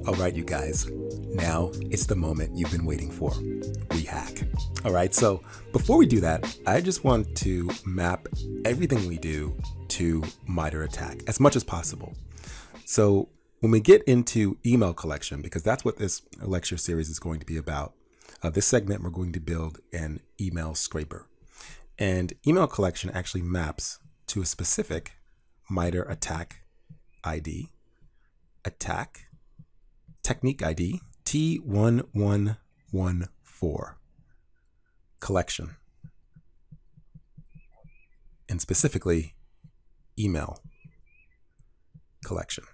All right, you guys, now it's the moment you've been waiting for. We hack. All right, so before we do that, I just want to map everything we do to MITRE ATT&CK as much as possible. So when we get into email collection, because that's what this lecture series is going to be about, this segment we're going to build an email scraper. And email collection actually maps to a specific MITRE ATT&CK ID, attack technique ID T1114 collection, and specifically email collection.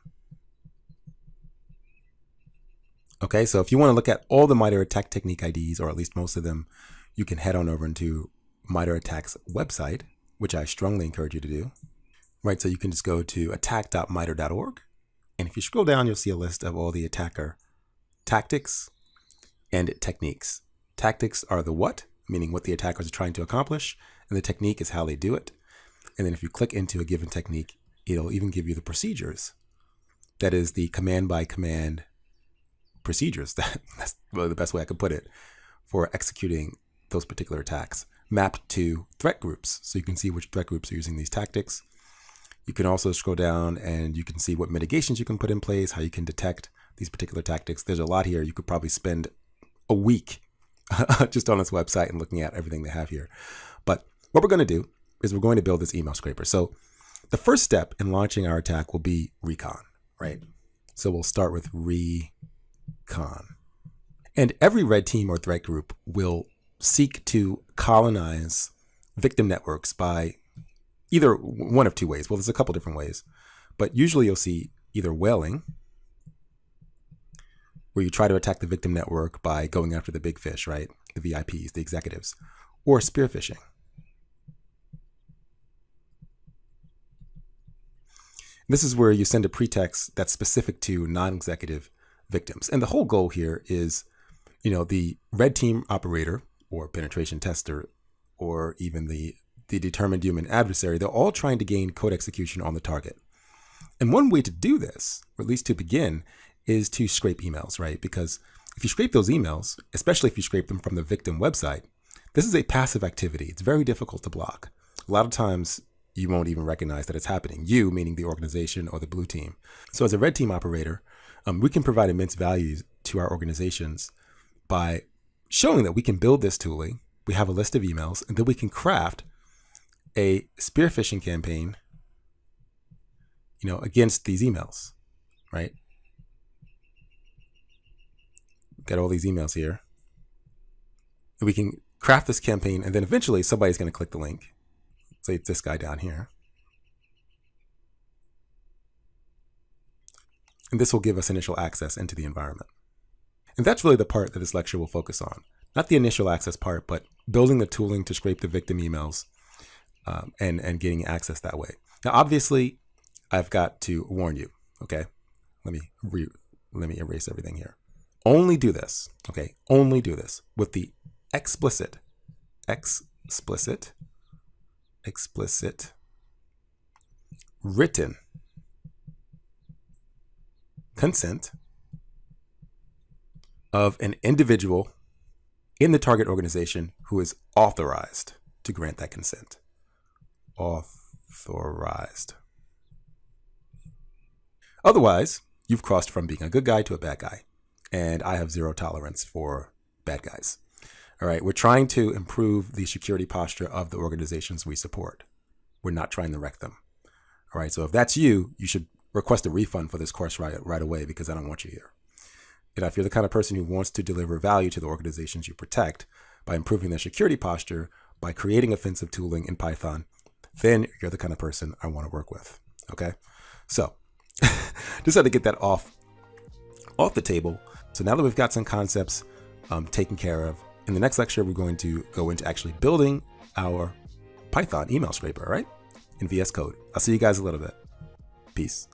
Okay, so if you want to look at all the MITRE ATT&CK technique IDs, or at least most of them, you can head on over into MITRE ATT&CK's website, which I strongly encourage you to do. Right, so you can just go to attack.mitre.org. And if you scroll down, you'll see a list of all the attacker tactics and techniques. Tactics are the what, meaning what the attackers are trying to accomplish, and the technique is how they do it. And then if you click into a given technique, it'll even give you the procedures. That is the command by command procedures. That's really the best way I could put it for executing those particular attacks, mapped to threat groups. So you can see which threat groups are using these tactics. You can also scroll down and you can see what mitigations you can put in place, how you can detect these particular tactics. There's a lot here. You could probably spend a week just on this website and looking at everything they have here. But what we're going to do is we're going to build this email scraper. So the first step in launching our attack will be recon, right? So we'll start with recon. And every red team or threat group will seek to colonize victim networks by either one of two ways. Well, there's a couple different ways, but usually you'll see either whaling, where you try to attack the victim network by going after the big fish, right? The VIPs, the executives, or spearphishing. This is where you send a pretext that's specific to non-executive victims. And the whole goal here is, the red team operator or penetration tester, or even the determined human adversary, they're all trying to gain code execution on the target. And one way to do this, or at least to begin, is to scrape emails, right? Because if you scrape those emails, especially if you scrape them from the victim website, this is a passive activity. It's very difficult to block. A lot of times you won't even recognize that it's happening. You, meaning the organization or the blue team. So as a red team operator, we can provide immense value to our organizations by showing that we can build this tooling. We have a list of emails, and then we can craft a spear phishing campaign, against these emails, right? Got all these emails here. And we can craft this campaign, and then eventually somebody's going to click the link. Say it's this guy down here. And this will give us initial access into the environment. And that's really the part that this lecture will focus on. Not the initial access part, but building the tooling to scrape the victim emails and getting access that way. Now, obviously, I've got to warn you, okay? Let me erase everything here. Only do this, okay? Only do this with the explicit written consent of an individual in the target organization who is authorized to grant that consent. Authorized. Otherwise, you've crossed from being a good guy to a bad guy. And I have zero tolerance for bad guys. All right, we're trying to improve the security posture of the organizations we support. We're not trying to wreck them. All right, so if that's you, you should request a refund for this course right away, because I don't want you here. And if you're the kind of person who wants to deliver value to the organizations you protect by improving their security posture, by creating offensive tooling in Python, then you're the kind of person I want to work with, okay? So just had to get that off the table. So now that we've got some concepts taken care of, in the next lecture, we're going to go into actually building our Python email scraper, right? In VS Code. I'll see you guys a little bit. Peace.